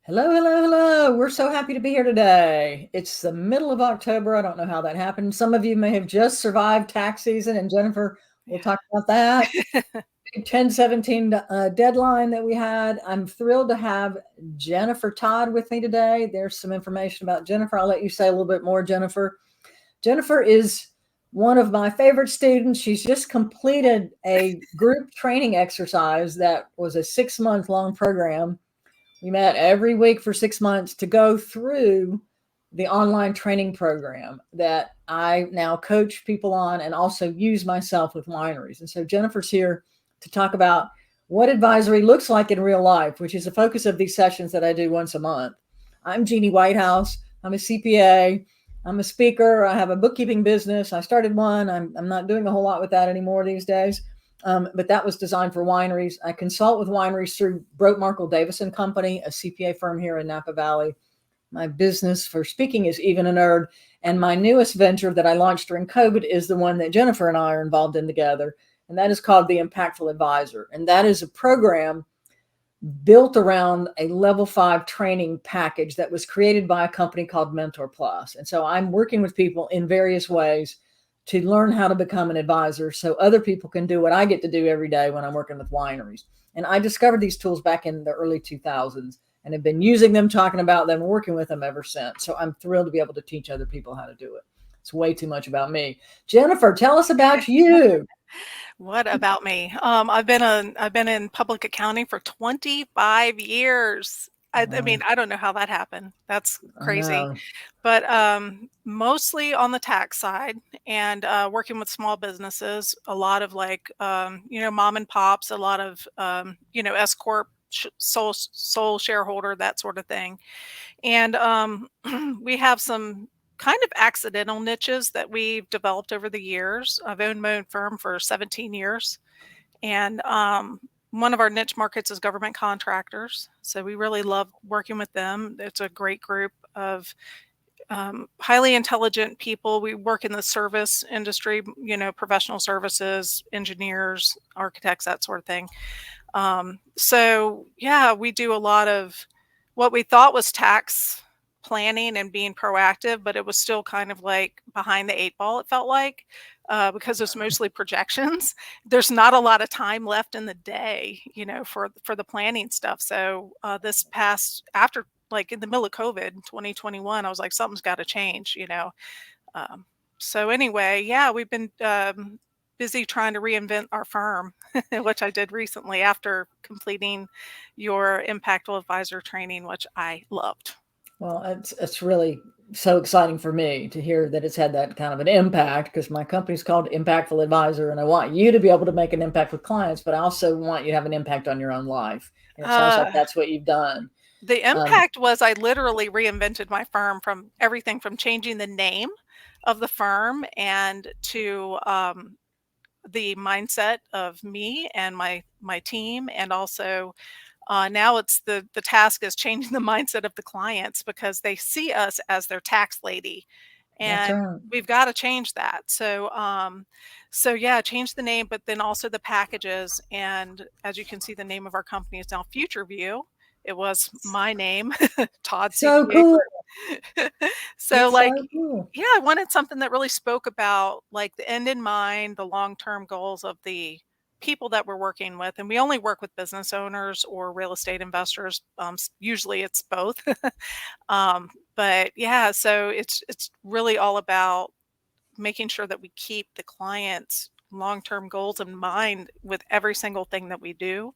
Hello, hello, hello. We're so happy to be here today. It's the middle of October. I don't know how that happened. Some of you may have just survived tax season, and Jennifer will talk about that. Yeah. 10/17 deadline that we had. I'm thrilled to have Jennifer Todd with me today. There's some information about Jennifer. I'll let you say a little bit more, Jennifer. Jennifer is one of my favorite students. She's just completed a group training exercise that was a 6-month long program. We met every week for 6 months to go through the online training program that I now coach people on and also use myself with wineries. And so Jennifer's here to talk about what advisory looks like in real life, which is the focus of these sessions that I do once a month. I'm Jeannie Whitehouse. I'm a CPA. I'm a speaker. I have a bookkeeping business. I started one. I'm not doing a whole lot with that anymore these days. But that was designed for wineries. I consult with wineries through Broke Markle Davison Company, a CPA firm here in Napa Valley. My business for speaking is Even a Nerd. And my newest venture that I launched during COVID is the one that Jennifer and I are involved in together. And that is called the Impactful Advisor. And that is a program built around a level 5 training package that was created by a company called Mentor Plus. And so I'm working with people in various ways to learn how to become an advisor so other people can do what I get to do every day when I'm working with wineries. And I discovered these tools back in the early 2000s and have been using them, talking about them, working with them ever since. So I'm thrilled to be able to teach other people how to do it. It's way too much about me. Jennifer, tell us about you. What about me? I've been in public accounting for 25 years. I mean, I don't know how that happened. That's I crazy. know. But mostly on the tax side and working with small businesses, a lot of mom and pops, a lot of S corp, sole shareholder, that sort of thing. And we have some kind of accidental niches that we've developed over the years. I've owned my own firm for 17 years. And one of our niche markets is government contractors. So we really love working with them. It's a great group of highly intelligent people. We work in the service industry, professional services, engineers, architects, that sort of thing. So yeah, we do a lot of what we thought was tax planning and being proactive, but it was still kind of like behind the 8 ball, it felt like, because it's mostly projections. There's not a lot of time left in the day, for the planning stuff. So this past after like in the middle of COVID 2021, I was like, something's got to change. Um, so anyway, yeah, we've been busy trying to reinvent our firm, which I did recently after completing your impactful advisor training, which I loved. Well, it's really so exciting for me to hear that it's had that kind of an impact because my company's called Impactful Advisor, and I want you to be able to make an impact with clients, but I also want you to have an impact on your own life. And it sounds like Uh, that's what you've done. the Um, impact was I literally reinvented my firm from everything from changing the name of the firm and to the mindset of me and my team, and also now it's the task is changing the mindset of the clients because they see us as their tax lady, that's and right. we've got to change that. So yeah, change the name, but then also the packages. And as you can see, the name of our company is now FutureView. It was my name, Todd So CPA cool. Group. So It's like, so cool. yeah, I wanted something that really spoke about like the end in mind, the long-term goals of the people that we're working with. And we only work with business owners or real estate investors. Usually it's both. But yeah, so it's really all about making sure that we keep the clients' long-term goals in mind with every single thing that we do.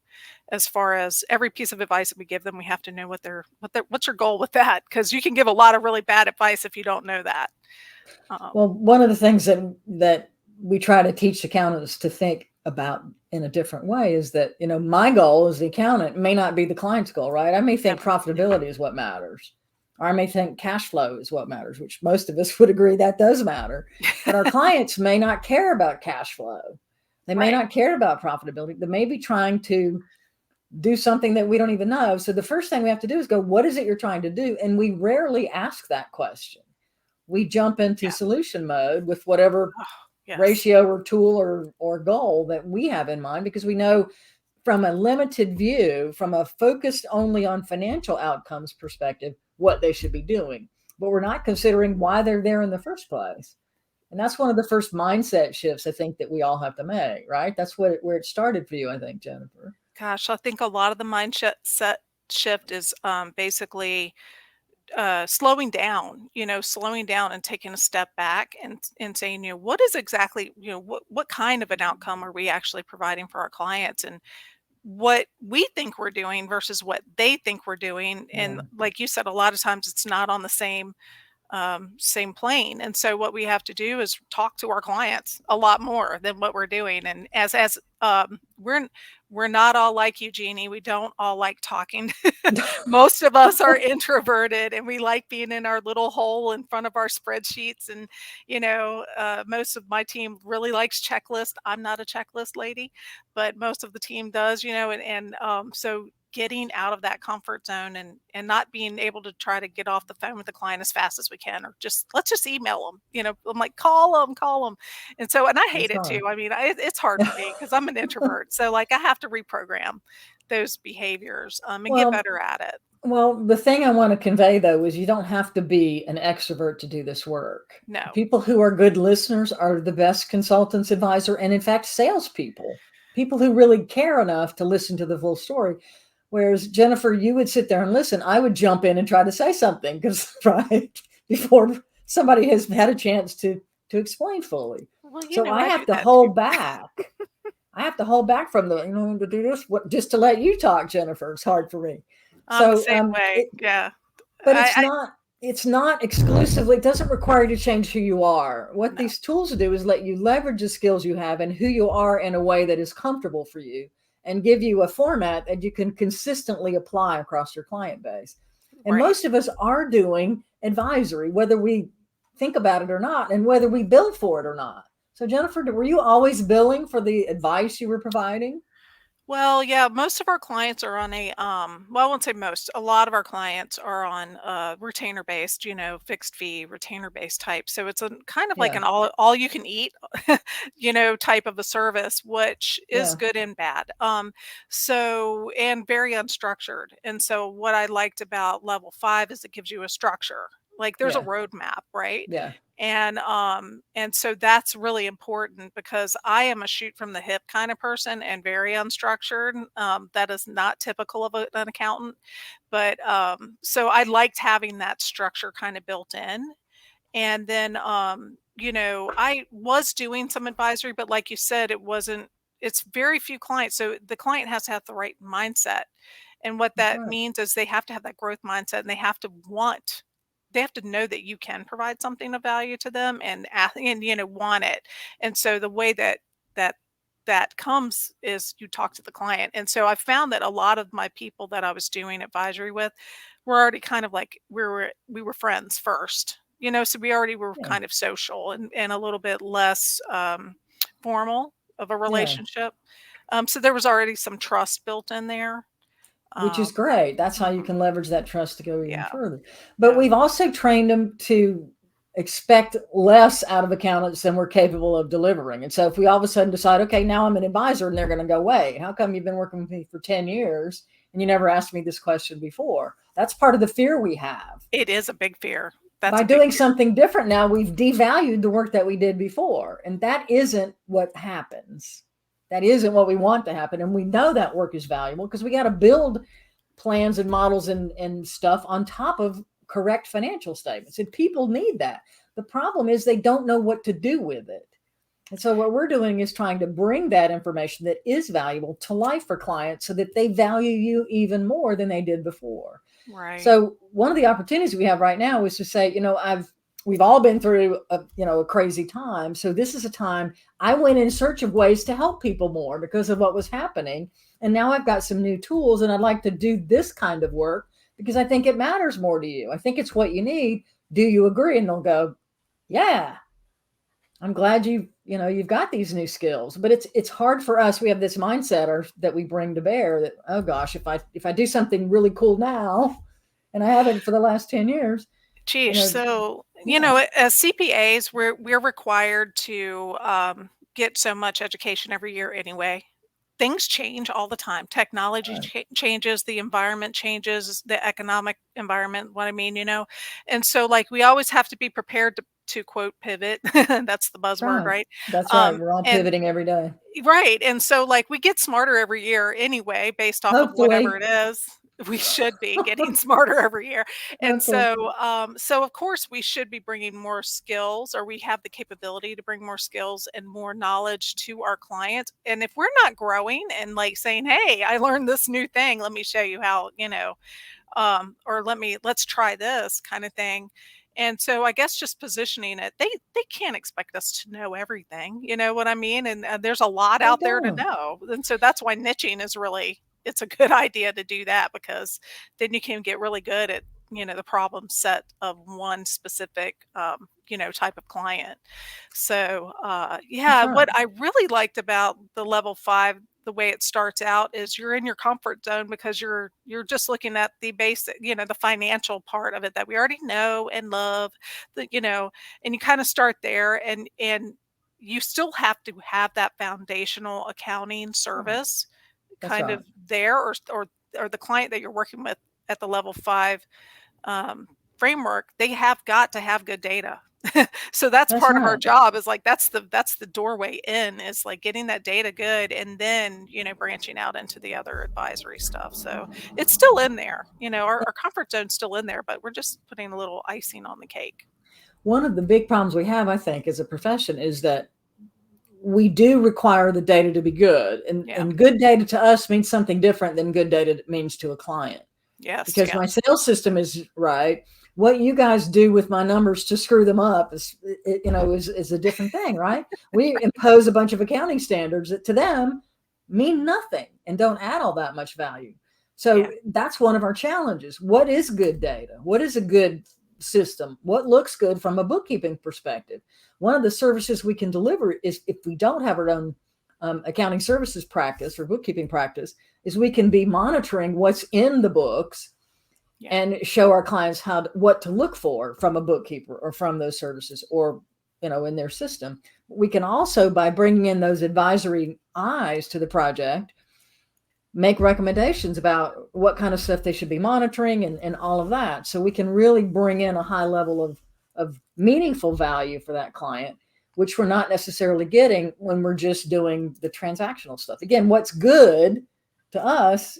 As far as every piece of advice that we give them, we have to know what's your goal with that, because you can give a lot of really bad advice if you don't know that. Um, Well, one of the things that we try to teach accountants to think about in a different way is that, my goal as the accountant may not be the client's goal, right? I may yeah, think profitability is what matters. Or I may think cash flow is what matters, which most of us would agree that does matter. But our clients may not care about cash flow. They may right. not care about profitability. They may be trying to do something that we don't even know. So the first thing we have to do is go, what is it you're trying to do? And we rarely ask that question. We jump into Yeah. solution mode with whatever Oh, yes. ratio or tool or goal that we have in mind because we know from a limited view, from a focused only on financial outcomes perspective, what they should be doing. But we're not considering why they're there in the first place. And that's one of the first mindset shifts I think that we all have to make, right? That's where it started for you, I think, Jennifer. Gosh, I think a lot of the mindset set shift is basically slowing down, slowing down and taking a step back and saying, what is exactly, what kind of an outcome are we actually providing for our clients, and what we think we're doing versus what they think we're doing. Yeah. And like you said, a lot of times it's not on the same plane. And so what we have to do is talk to our clients a lot more than what we're doing. And as we're not all like you, Jeannie. We don't all like talking. Most of us are introverted, and we like being in our little hole in front of our spreadsheets. And most of my team really likes checklists. I'm not a checklist lady, but most of the team does. So getting out of that comfort zone and not being able to try to get off the phone with the client as fast as we can, or let's just email them. I'm like, call them. And I hate it too. I mean, it's hard for me because I'm an introvert. So like I have to reprogram those behaviors and get better at it. Well, the thing I want to convey though is you don't have to be an extrovert to do this work. No. People who are good listeners are the best consultants, advisor, and in fact, salespeople. People who really care enough to listen to the full story. Whereas Jennifer, you would sit there and listen. I would jump in and try to say something because before somebody has had a chance to explain fully. Well, so I have to hold back. I have to hold back from to do this. Just to let you talk, Jennifer. It's hard for me. So the same way, yeah. But it's not exclusively. It doesn't require you to change who you are. What these tools do is let you leverage the skills you have and who you are in a way that is comfortable for you, and give you a format that you can consistently apply across your client base. And most of us are doing advisory, whether we think about it or not, and whether we bill for it or not. So Jennifer, were you always billing for the advice you were providing? Well, yeah, most of our clients are on I won't say most, a lot of our clients are on retainer based, fixed fee, retainer based type. So it's a kind of like an all you can eat, type of a service, which is good and bad. And very unstructured. And so what I liked about level 5 is it gives you a structure. Like there's a roadmap, right? Yeah. And so that's really important because I am a shoot from the hip kind of person and very unstructured. That is not typical of an accountant, but so I liked having that structure kind of built in. And then I was doing some advisory, but like you said, it's very few clients. So the client has to have the right mindset. And what that means is they have to have that growth mindset, and they have to know that you can provide something of value to them and want it. And so the way that comes is you talk to the client. And so I found that a lot of my people that I was doing advisory with were already kind of like we were friends first, so we already were kind of social and a little bit less formal of a relationship. So there was already some trust built in there. Which is great. That's how you can leverage that trust to go even further. But we've also trained them to expect less out of accountants than we're capable of delivering. And so if we all of a sudden decide, okay, now I'm an advisor, and they're going to go, wait, how come you've been working with me for 10 years and you never asked me this question before? That's part of the fear we have. It is a big fear. By doing something different now, we've devalued the work that we did before. And that isn't what happens. That isn't what we want to happen. And we know that work is valuable because we got to build plans and models and stuff on top of correct financial statements. And people need that. The problem is they don't know what to do with it. And so what we're doing is trying to bring that information that is valuable to life for clients so that they value you even more than they did before. Right. So one of the opportunities we have right now is to say, we've all been through a crazy time. So this is a time I went in search of ways to help people more because of what was happening. And now I've got some new tools, and I'd like to do this kind of work because I think it matters more to you. I think it's what you need. Do you agree? And they'll go, yeah, I'm glad you've got these new skills. But it's hard for us. We have this mindset that we bring to bear that, oh gosh, if I do something really cool now, and I haven't for the last 10 years. Geez, so as CPAs, we're required to get so much education every year anyway. things change all the time. Technology changes, the environment changes, the economic environment, what I mean, and so like we always have to be prepared to quote pivot. That's the That's buzzword, right. right? That's right. We're all And pivoting every day. right, and so, like, we get smarter every year anyway based off of whatever Hopefully. it is. We should be getting smarter every year, and Hopefully. so, of course, we should be bringing more skills, or we have the capability to bring more skills and more knowledge to our clients, and if we're not growing and, like, saying, "Hey, I learned this new thing, let me show you how," or let's try this kind of thing. And so I guess just positioning it, they can't expect us to know everything, you know what I mean? And there's a lot They out there to don't. know. And so that's why niching is really, it's a good idea to do that, because then you can get really good at, the problem set of one specific, type of client. So, That's yeah, right. what I really liked about the level 5, the way it starts out, is you're in your comfort zone because you're just looking at the basic, the financial part of it that we already know and love, and you kind of start there, and you still have to have that foundational accounting That's right. service That's kind right. of there, or the client that you're working with at the level 5 um, framework, they have got to have good data. So that's That's part of our right. job, is like that's the doorway in, is like getting that data good, and then branching out into the other advisory stuff. So it's still in there, our comfort zone's still in there, but we're just putting a little icing on the cake. One of the big problems we have, I think, as a profession is that we do require the data to be good. Yeah. And good data to us means something different than good data means to a client. Yes. Because Yeah. my sales system is right. What you guys do with my numbers to screw them up is a different thing, right? We impose a bunch of accounting standards that to them mean nothing and don't add all that much value. Yeah. So that's one of our challenges. What is good data? What is a good system? What looks good from a bookkeeping perspective? One of the services we can deliver is, if we don't have our own accounting services practice or bookkeeping practice, is we can be monitoring what's in the books Yeah. and show our clients what to look for from a bookkeeper or from those services, or in their system. We can also, by bringing in those advisory eyes to the project, make recommendations about what kind of stuff they should be monitoring, and all of that. So we can really bring in a high level of meaningful value for that client, which we're not necessarily getting when we're just doing the transactional stuff. Again, what's good to us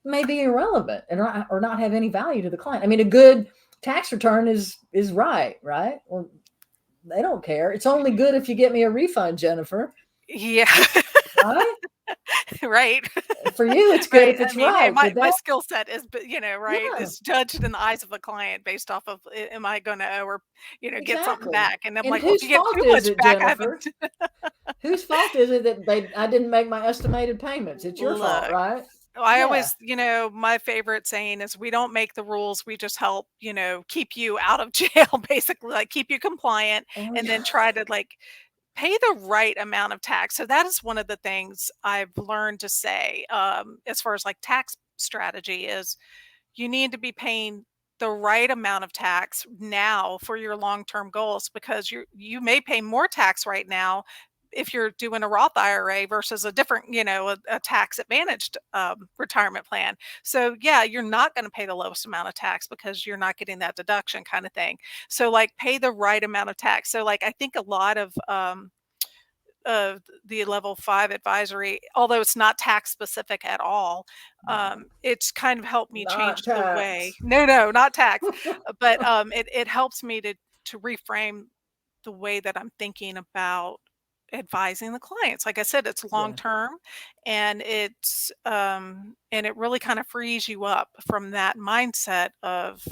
may be irrelevant or not have any value to the client. I mean, a good tax return is right? Well, they don't care. It's only good if you get me a refund, Jennifer. Yeah. Right? Right. For you, it's good Right. if I it's mean, hey, right. my With my that, skill set is, right, yeah, is judged in the eyes of the client based off of, am I going to owe, or get something exactly. back? And I'm And like, well, if whose you get fault too is much it, back, I haven't. Jennifer? Whose fault is it that I didn't make my estimated payments? It's your fault, Look, right? I Yeah. always, my favorite saying is, we don't make the rules, we just help, keep you out of jail, basically, like keep you compliant, Oh, and yeah. then try to like pay the right amount of tax. So that is one of the things I've learned to say, as far as like tax strategy, is you need to be paying the right amount of tax now for your long-term goals, because you may pay more tax right now if you're doing a Roth IRA versus a different, a tax advantaged retirement plan. So yeah, you're not going to pay the lowest amount of tax because you're not getting that deduction, kind of thing. So like, pay the right amount of tax. So like, I think a lot of the level 5 advisory, although it's not tax specific at all, No, it's kind of helped me not change the way. tax. No, not tax, but it helps me to reframe the way that I'm thinking about advising the clients. Like I said, it's long Yeah. term, and it really kind of frees you up from that mindset of,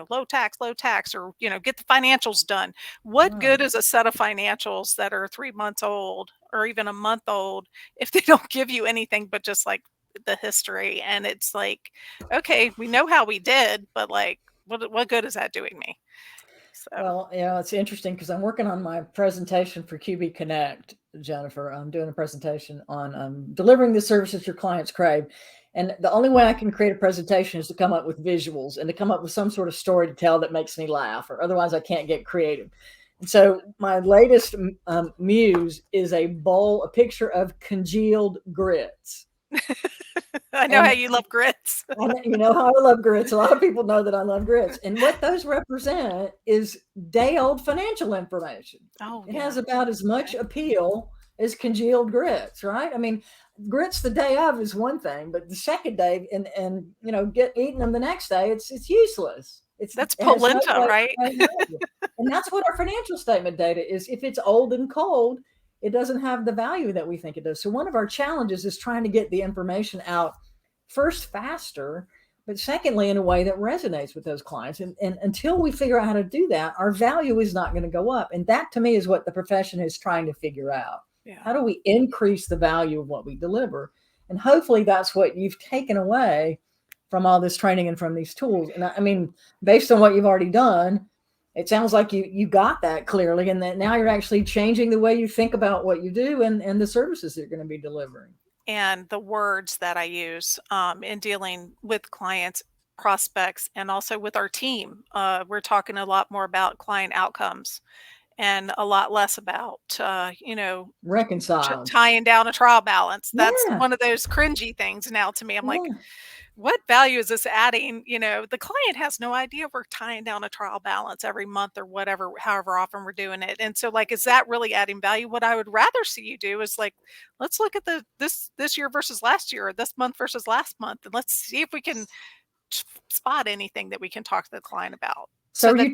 low tax, or get the financials done. What Right. good is a set of financials that are 3 months old or even a month old if they don't give you anything but just like the history? And it's like, okay, we know how we did, but like, what good is that doing me? So Well, it's interesting because I'm working on my presentation for QB Connect, Jennifer. I'm doing a presentation on delivering the services your clients crave. And the only way I can create a presentation is to come up with visuals and to come up with some sort of story to tell that makes me laugh, or otherwise I can't get creative. And so my latest muse is a picture of congealed grits. I know how And you love grits. you know how I love grits. A lot of people know that I love grits. And what those represent is day old financial information. Oh, It has yeah. about as much Okay. appeal as congealed grits, right? I mean, grits the day of is one thing, but the second day and get eating them the next day, it's useless. That's It has no polenta, place right? to value. And that's what our financial statement data is. If it's old and cold, it doesn't have the value that we think it does. So one of our challenges is trying to get the information out first faster, but secondly in a way that resonates with those clients. And until we figure out how to do that, our value is not going to go up. And that to me is what the profession is trying to figure out. Yeah. How do we increase the value of what we deliver? And hopefully that's what you've taken away from all this training and from these tools. And I mean, based on what you've already done, it sounds like you got that clearly, and that now you're actually changing the way you think about what you do and the services that you're going to be delivering. And the words that I use in dealing with clients, prospects, and also with our team. We're talking a lot more about client outcomes and a lot less about, Reconciled. tying down a trial balance. That's Yeah. one of those cringy things now to me. I'm like, Yeah. what value is this adding? The client has no idea we're tying down a trial balance every month or whatever, however often we're doing it. And so like, is that really adding value? What I would rather see you do is like, let's look at this year versus last year, or this month versus last month, and let's see if we can spot anything that we can talk to the client about So so are that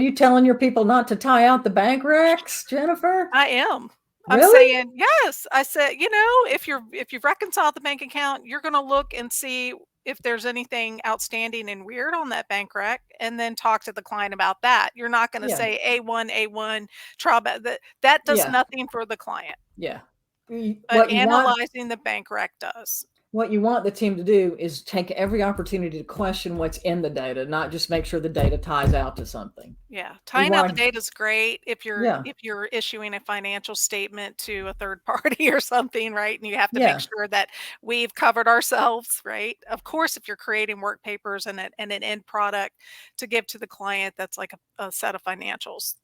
you telling your people not to tie out the bank recs, Jennifer? I am. I'm Really? saying, yes. I said, if you've reconciled the bank account, you're going to look and see if there's anything outstanding and weird on that bank rec, and then talk to the client about that. You're not going to Yeah. say A1 trial that does Yeah. nothing for the client, Yeah. but What you want analyzing the bank rec does. what you want the team to do is take every opportunity to question what's in the data, not just make sure the data ties out to something. Yeah, You tying out the want data is great yeah. if you're issuing a financial statement to a third party or something, right? And you have to make Yeah. sure that we've covered ourselves, right? Of course, if you're creating work papers and an end product to give to the client, that's like a set of financials.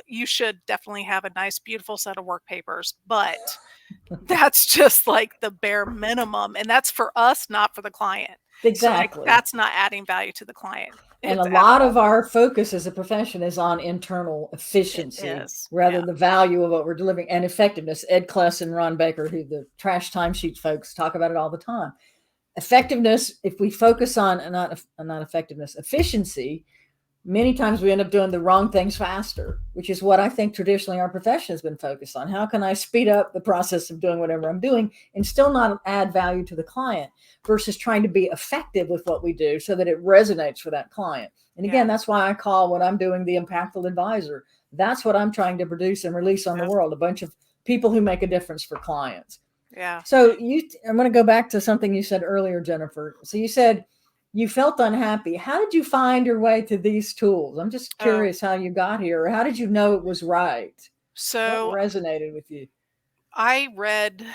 You should definitely have a nice, beautiful set of work papers, but that's just like the bare minimum, and that's for us, not for the client. So like Exactly. that's not adding value to the client. And a It's at lot of all. our focus as a profession is on internal It efficiency is. rather Yeah. than the value of what we're delivering and effectiveness. Ed Kless and Ron Baker, who the trash timesheet folks talk about it all the time. Effectiveness, if we focus on not effectiveness, efficiency, many times we end up doing the wrong things faster, which is what I think traditionally our profession has been focused on. How can I speed up the process of doing whatever I'm doing and still not add value to the client versus trying to be effective with what we do so that it resonates for that client? And again, Yeah. that's why I call what I'm doing the impactful advisor. That's what I'm trying to produce and release on the Yeah. world, a bunch of people who make a difference for clients. Yeah. So I'm going to go back to something you said earlier, Jennifer. So you said you felt unhappy. How did you find your way to these tools? I'm just Oh, curious how you got here, or how did you know it was right? What so resonated with you? I read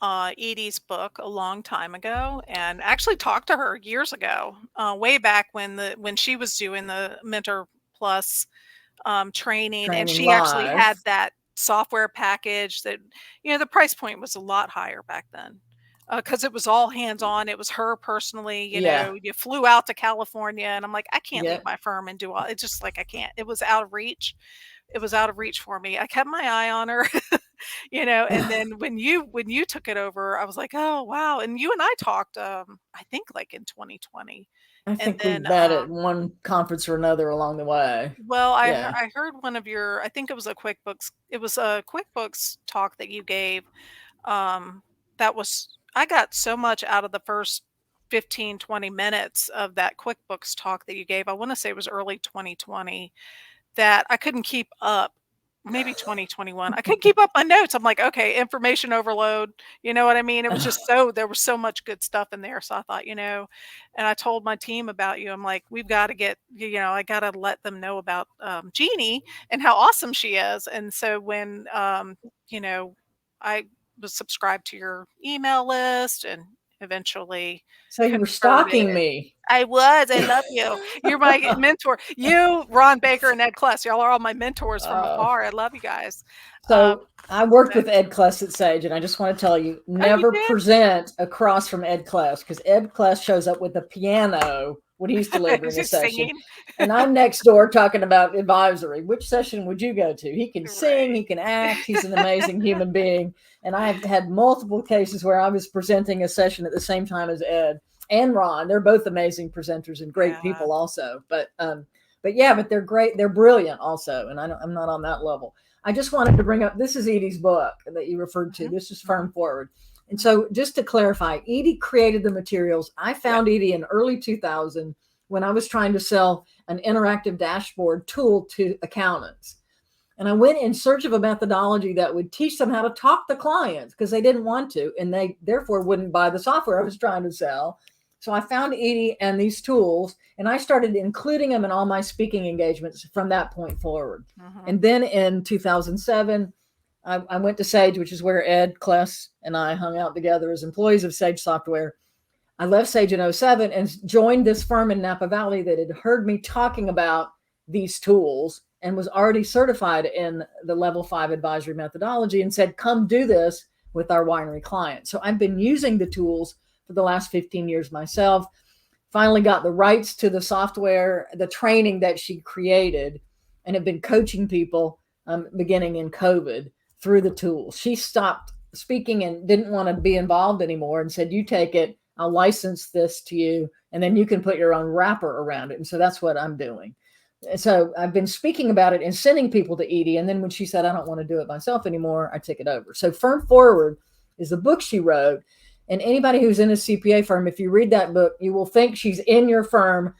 Edie's book a long time ago, and actually talked to her years ago, way back when she was doing the Mentor Plus training, and Training she actually had live. that software package that, the price point was a lot higher back then. Because it was all hands on. It was her personally. Yeah. You flew out to California, and I'm like, I can't Yeah. leave my firm and do all. It's just like I can't. It was out of reach. It was out of reach for me. I kept my eye on her, and then when you took it over, I was like, "Oh, wow." And you and I talked, I think like in 2020. I And think we then, met at one conference or another along the way. well, Yeah. I heard one of your, I think it was a QuickBooks talk that you gave. That was, I got so much out of the first 15, 20 minutes of that QuickBooks talk that you gave. I want to say it was early 2020 that I couldn't keep up. Maybe 2021. I couldn't keep up my notes. I'm like, okay, information overload. You know what I mean? It was just there was so much good stuff in there. So I thought, and I told my team about you. I'm like, we've got to I got to let them know about Jeannie and how awesome she is. And so when, I was subscribed to your email list, and eventually So you were stalking converted. me. I was. I love you. You're my mentor. You, Ron Baker, and Ed Kless. Y'all are all my mentors from afar. I love you guys. So I worked so- with Ed Kless at Sage, and I just want to tell you, you never did? present across from Ed Kless, because Ed Kless shows up with a piano when he's delivering a He's session. singing. And I'm next door talking about advisory. Which session would you go to? He can sing, Right. he can act, he's an amazing human being. And I've had multiple cases where I was presenting a session at the same time as Ed and Ron. They're both amazing presenters and great people also. But they're great. They're brilliant also. And I'm not on that level. I just wanted to bring up, this is Edie's book that you referred to. This is Firm Forward. And so just to clarify, Edie created the materials. I found Edie in early 2000 when I was trying to sell an interactive dashboard tool to accountants. And I went in search of a methodology that would teach them how to talk to clients because they didn't want to, and they therefore wouldn't buy the software I was trying to sell. So I found Edie and these tools, and I started including them in all my speaking engagements from that point forward. And then in 2007, I went to Sage, which is where Ed Kless and I hung out together as employees of Sage Software. I left Sage in 2007 and joined this firm in Napa Valley that had heard me talking about these tools and was already certified in the level 5 advisory methodology and said, come do this with our winery clients. So I've been using the tools for the last 15 years myself. Finally got the rights to the software, the training that she created, and have been coaching people beginning in COVID through the tools. She stopped speaking and didn't want to be involved anymore and said, you take it, I'll license this to you, and then you can put your own wrapper around it. And so that's what I'm doing. So I've been speaking about it and sending people to Edie. And then when she said, I don't want to do it myself anymore, I took it over. So Firm Forward is the book she wrote. And anybody who's in a CPA firm, if you read that book, you will think she's in your firm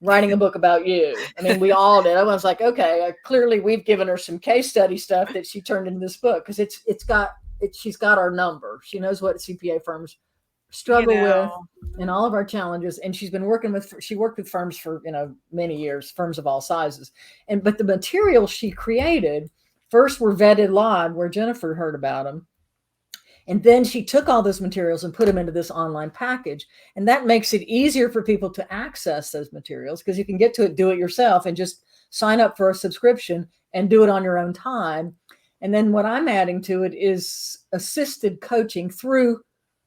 writing a book about you. I mean, we all did. I was like, okay, clearly we've given her some case study stuff that she turned into this book because she's got our number. She knows what CPA firms struggle with and all of our challenges. And she worked with firms for, many years, firms of all sizes. But the materials she created first were vetted live where Jennifer heard about them. And then she took all those materials and put them into this online package. And that makes it easier for people to access those materials because you can get to it, do it yourself, and just sign up for a subscription and do it on your own time. And then what I'm adding to it is assisted coaching through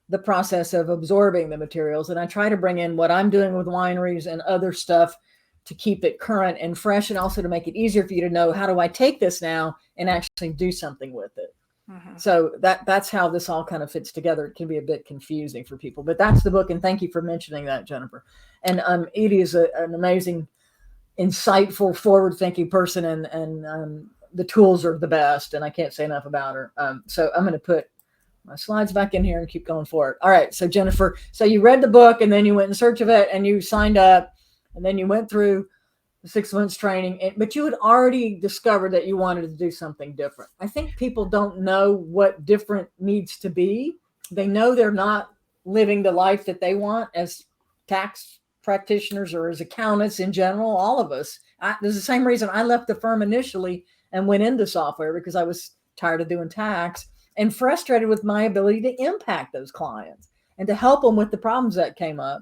the process of absorbing the materials. And I try to bring in what I'm doing with wineries and other stuff to keep it current and fresh, and also to make it easier for you to know, how do I take this now and actually do something with it? So that's how this all kind of fits together. It can be a bit confusing for people, but that's the book. And thank you for mentioning that, Jennifer. And Edie is an amazing, insightful, forward-thinking person, and the tools are the best. And I can't say enough about her. So I'm going to put my slides back in here and keep going forward. All right. So Jennifer, so you read the book and then you went in search of it and you signed up and then you went through 6 months training, but you had already discovered that you wanted to do something different. I think people don't know what different needs to be. They know they're not living the life that they want as tax practitioners or as accountants in general, all of us. There's the same reason I left the firm initially and went into software, because I was tired of doing tax and frustrated with my ability to impact those clients and to help them with the problems that came up.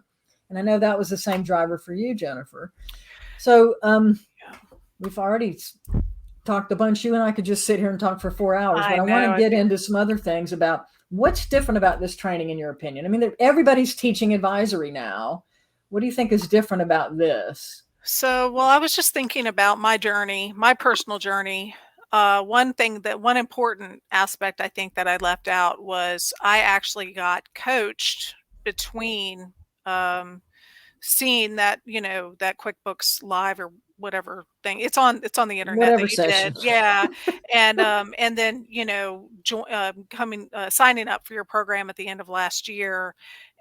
And I know that was the same driver for you, Jennifer. So we've already talked a bunch. You and I could just sit here and talk for 4 hours, but I want to get into some other things about what's different about this training, in your opinion. I mean, everybody's teaching advisory now. What do you think is different about this? So, well, I was just thinking about my journey, my personal journey. One important aspect I think that I left out was I actually got coached between seeing that, that QuickBooks Live or whatever thing. It's on the internet Whatever that you session. did. Yeah. And then, signing up for your program at the end of last year.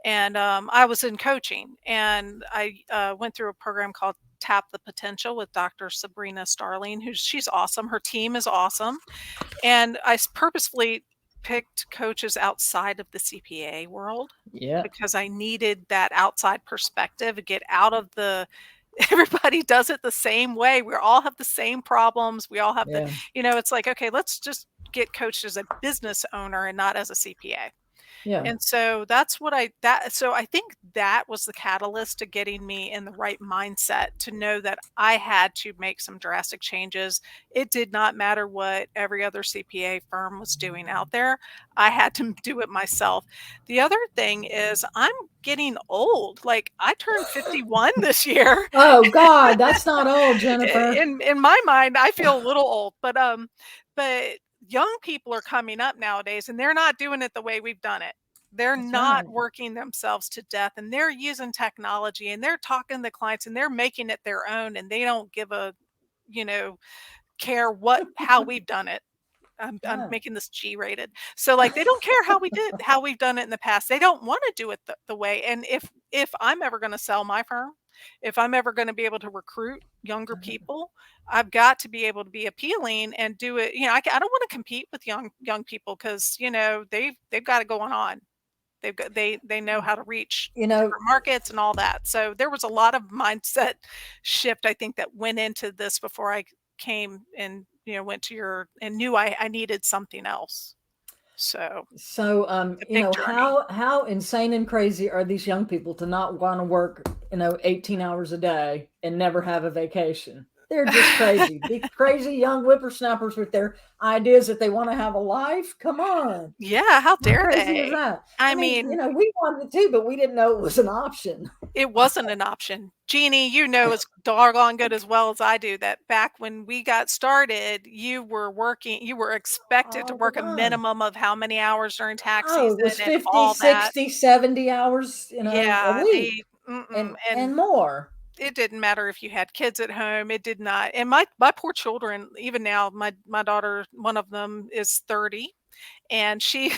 And I was in coaching, and I went through a program called Tap the Potential with Dr. Sabrina Starling, she's awesome. Her team is awesome. And I purposefully picked coaches outside of the CPA world, because I needed that outside perspective to get out of everybody does it the same way. We all have the same problems. We all have it's like, okay, let's just get coached as a business owner and not as a CPA. Yeah. And so so I think that was the catalyst to getting me in the right mindset to know that I had to make some drastic changes. It did not matter what every other CPA firm was doing out there. I had to do it myself. The other thing is I'm getting old. Like I turned 51 this year. Oh God, that's not old, Jennifer. In my mind, I feel a little old, but young people are coming up nowadays and they're not doing it the way we've done it. They're That's not right. working themselves to death and they're using technology and they're talking to clients and they're making it their own and they don't give a, you know, care how we've done it. I'm Yeah. making this G-rated. So like they don't care how we've done it in the past. They don't want to do it the way. And if I'm ever going to sell my firm, if I'm ever going to be able to recruit younger people, I've got to be able to be appealing and do it. You know, I don't want to compete with young people because you know they've got it going on. They know how to reach You know, different markets and all that. So there was a lot of mindset shift I think that went into this before I came and went to your and knew I needed something else. So so a you big know, journey. how insane and crazy are these young people to not want to work, 18 hours a day and never have a vacation? They're just crazy. The crazy young whippersnappers with their ideas that they want to have a life. Come on. Yeah, how How dare crazy is they? that? I I mean, mean, we wanted to, but we didn't know it was an option. it wasn't an option. Jeannie, you know as doggone good as well as I do that back when we got started, you were expected to Oh, work come a on. minimum of how many hours during tax Oh, season it was and 50, all that. 60, 70 hours, a Yeah, week and and more. it didn't matter if you had kids at home, it did not. And my poor children, even now, my daughter, one of them is 30, and she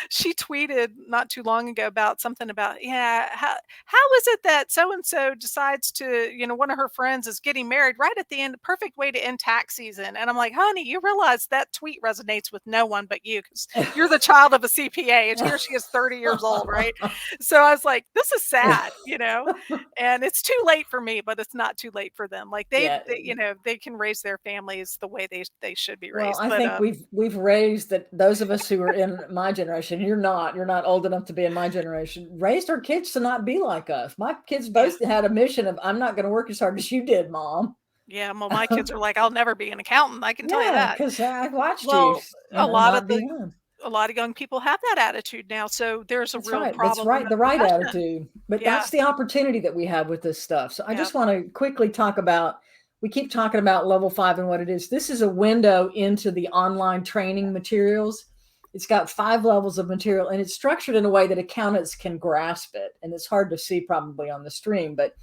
she tweeted not too long ago about something about, yeah, how is it that so and so decides to, one of her friends is getting married right at the end, the perfect way to end tax season. And I'm like, honey, you realize that tweet resonates with no one but you because you're the child of a CPA, and here she is 30 years old, right? So I was like, this is sad, and it's too late for me, but it's not too late for them. Like Yeah. they can raise their families the way they should be Well, raised. I But think we've raised that those of us who are in my generation, you're not old enough to be in my generation, raised our kids to not be like us. My kids yeah. both had a mission of I'm not going to work as hard as you did, mom. Yeah, well, my kids are like, "I'll never be an accountant, I can tell you Yeah, that." because I watched you, Well, a lot of not be the one. a lot of young people have that attitude now, so there's a That's real right. That's problem in right. the The right profession. attitude. But Yeah, that's the opportunity that we have with this stuff. So I yeah, just want to quickly talk about, we keep talking about level 5 and what it is. This is a window into the online training materials. It's got 5 levels of material and it's structured in a way that accountants can grasp it. And it's hard to see probably on the stream, but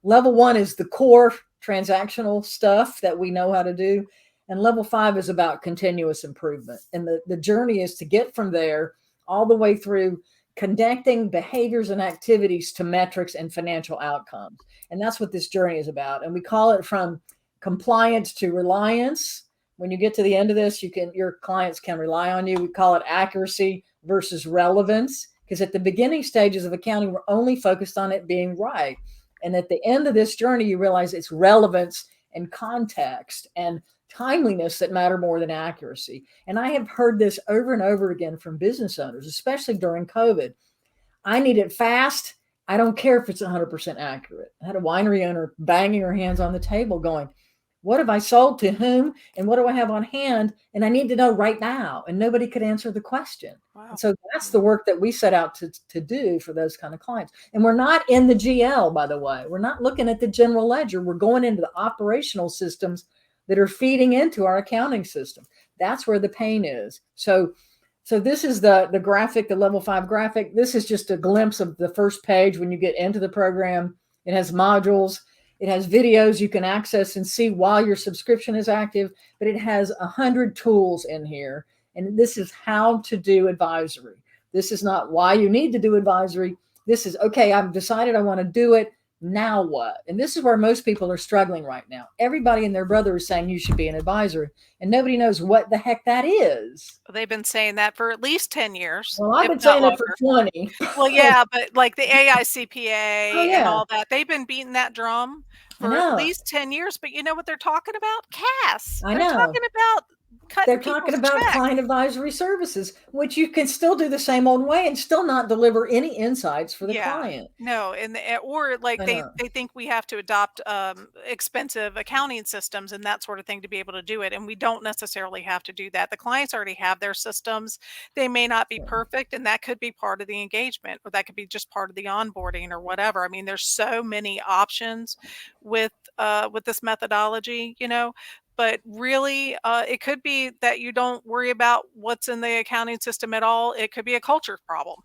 level 1 is the core transactional stuff that we know how to do. And level 5 is about continuous improvement. And the journey is to get from there all the way through connecting behaviors and activities to metrics and financial outcomes. And that's what this journey is about. And we call it from compliance to reliance. When you get to the end of this, your clients can rely on you. We call it accuracy versus relevance, because at the beginning stages of accounting, we're only focused on it being right. And at the end of this journey, you realize it's relevance and context and timeliness that matter more than accuracy. And I have heard this over and over again from business owners, especially during COVID. I need it fast. I don't care if it's 100% accurate. I had a winery owner banging her hands on the table going, what have I sold to whom? And what do I have on hand? And I need to know right now. And nobody could answer the question. And wow. so that's the work that we set out to do for those kind of clients. And we're not in the GL, by the way. We're not looking at the general ledger. We're going into the operational systems that are feeding into our accounting system. That's where the pain is. So this is the graphic, the level 5 graphic. This is just a glimpse of the first page when you get into the program. It has modules. It has videos you can access and see while your subscription is active, but it has 100 tools in here. And this is how to do advisory. This is not why you need to do advisory. This is, okay, I've decided I want to do it. Now what? And this is where most people are struggling right now. Everybody and their brother is saying you should be an advisor, and nobody knows what the heck that is. They've been saying that for at least 10 years, Well, I've if been not saying it for longer. 20. Well, yeah, but like the Oh, AICPA and yeah, all that, they've been beating that drum I for at know. least 10 years. But you know what they're talking about? CAS. I They're know. talking about They're cutting talking people's about check. client advisory services, which you can still do the same old way and still not deliver any insights for the Yeah. client. No, and or like I they know. they think we have to adopt expensive accounting systems and that sort of thing to be able to do it, and we don't necessarily have to do that. The clients already have their systems. They may not be Yeah. perfect, and that could be part of the engagement, or that could be just part of the onboarding or whatever. I mean, there's so many options with this methodology, but really it could be that you don't worry about what's in the accounting system at all. It could be a culture problem.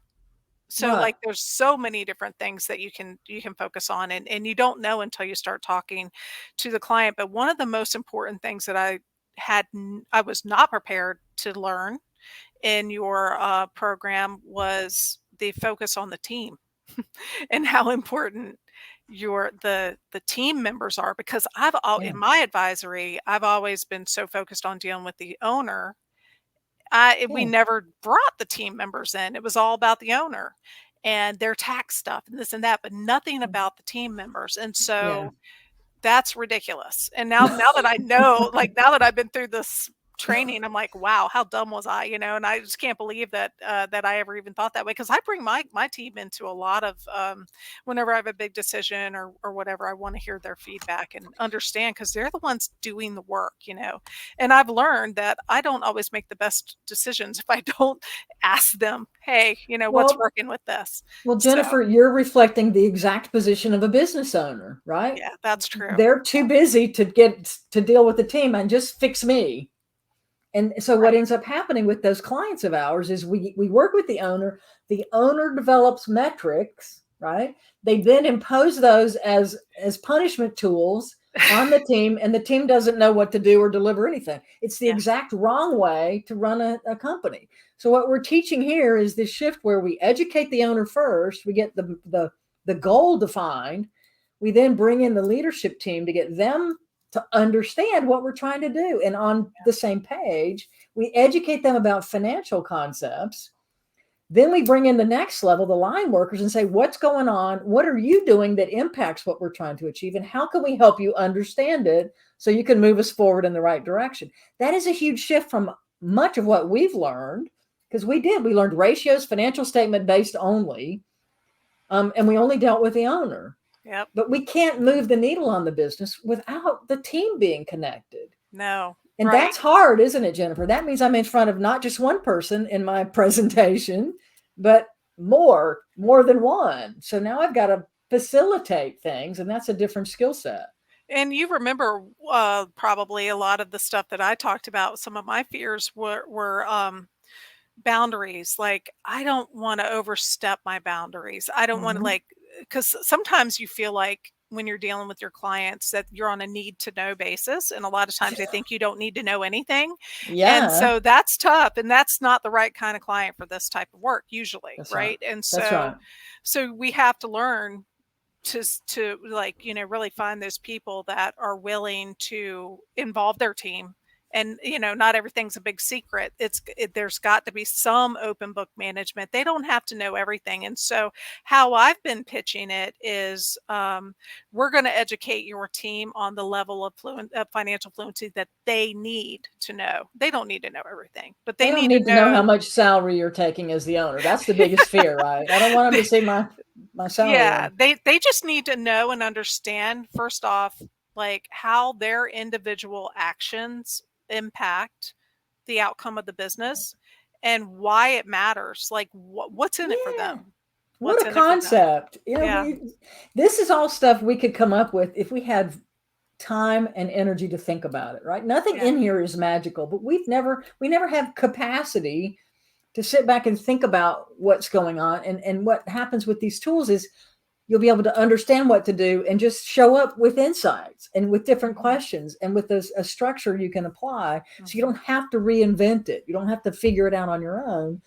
So, Right. like, there's so many different things that you can focus on, and you don't know until you start talking to the client. But one of the most important things that I was not prepared to learn in your program was the focus on the team and how important the team members are, because Yeah. in my advisory, I've always been so focused on dealing with the owner. We Yeah. never brought the team members in. It was all about the owner and their tax stuff and this and that, but nothing about the team members. And Yeah. so that's ridiculous. And now that I know, like, now that I've been through this training, I'm like, "Wow, how dumb was I?" And I just can't believe that I ever even thought that way, because I bring my team into a lot of, whenever I have a big decision or whatever, I wanna hear their feedback and understand, because 'cause they're the ones doing the work. And I've learned that I don't always make the best decisions if I don't ask them, "Hey, what's Well, working with this?" well, So, Jennifer, you're reflecting the exact position of a business owner, right? yeah, that's true. They're too busy to get to deal with the team and just fix me. And so what Right. ends up happening with those clients of ours is we work with the owner develops metrics, right? They then impose those as punishment tools on the team, and the team doesn't know what to do or deliver anything. It's the Yeah. exact wrong way to run a company. So what we're teaching here is this shift where we educate the owner first, we get the goal defined, we then bring in the leadership team to get them to understand what we're trying to do and on the same page. We educate them about financial concepts. Then we bring in the next level, the line workers, and say, what's going on? What are you doing that impacts what we're trying to achieve? And how can we help you understand it so you can move us forward in the right direction? That is a huge shift from much of what we've learned, because we learned ratios, financial statement based only, and we only dealt with the owner. Yep. But we can't move the needle on the business without the team being connected. No. And Right. that's hard, isn't it, Jennifer? That means I'm in front of not just one person in my presentation, but more than one. So now I've got to facilitate things, and that's a different skill set. And you remember, probably a lot of the stuff that I talked about. Some of my fears were boundaries. Like, I don't want to overstep my boundaries. I don't want to, Mm-hmm. like, because sometimes you feel like when you're dealing with your clients that you're on a need to know basis, and a lot of times they think you don't need to know anything, and Yeah, so that's tough, and that's not the right kind of client for this type of work usually, that's right. right? And That's right. so we have to learn to like, really find those people that are willing to involve their team. And not everything's a big secret. There's got to be some open book management. They don't have to know everything. And so how I've been pitching it is, we're going to educate your team on the level of financial fluency that they need to know. They don't need to know everything, but They they don't need to need to know how know. much salary you're taking as the owner. That's the biggest fear, right? I don't want them to see my salary Yeah, line. they just need to know and understand, first off, like, how their individual actions impact the outcome of the business and why it matters. Like, what's in it for Yeah. them? What What's a in it for them? concept. Yeah, This is all stuff we could come up with if we had time and energy to think about it, right? Nothing yeah, in here is magical, but we never have capacity to sit back and think about what's going on. And what happens with these tools is you'll be able to understand what to do and just show up with insights and with different mhm, questions and with a structure you can apply, so you mhm. don't have to reinvent it. You don't have to figure it out on your own.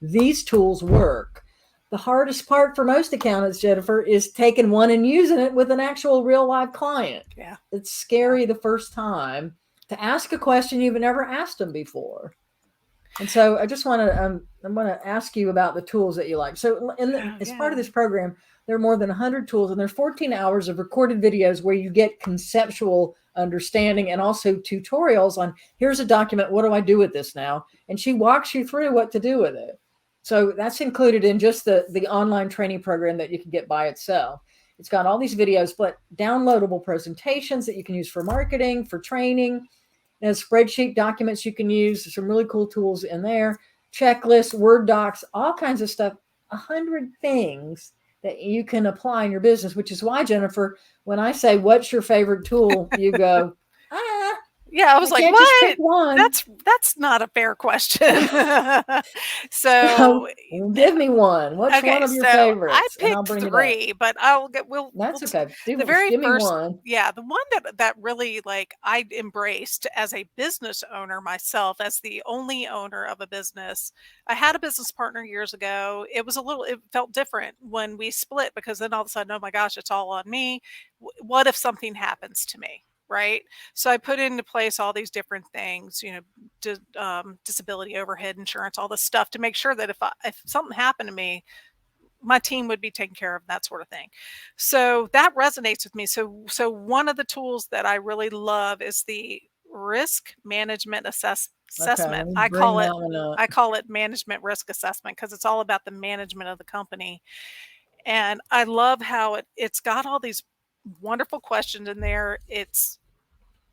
These tools work. The hardest part for most accountants, Jennifer, is taking one and using it with an actual real live client. Yeah, It's yeah, scary the first time to ask a question you've never asked them before. And so I just want to I want to ask you about the tools that you like. So oh, as part yeah. of this program, There are more than 100 tools, and there's 14 hours of recorded videos where you get conceptual understanding and also tutorials on, here's a document, what do I do with this now? And she walks you through what to do with it. So that's included in just the online training program that you can get by itself. It's got all these videos, but downloadable presentations that you can use for marketing, for training. There's spreadsheet documents you can use. There's some really cool tools in there. Checklists, Word docs, all kinds of stuff. 100 things that you can apply in your business, which is why, Jennifer, when I say, what's your favorite tool? You go, yeah, I was like, can't what? just pick one. That's not a fair question. So give me one. What's one of your favorites? I picked three, but that's okay. The very give first, me one. yeah, the one that really like I embraced as a business owner myself, as the only owner of a business. I had a business partner years ago. It felt different when we split, because then all of a sudden, oh my gosh, it's all on me. What if something happens to me? Right. So I put into place all these different things, disability overhead insurance, all this stuff to make sure that if something happened to me, my team would be taken care of, that sort of thing. So that resonates with me. So one of the tools that I really love is the risk management assessment. I call it management risk assessment, because it's all about the management of the company. And I love how it's got all these wonderful questions in there.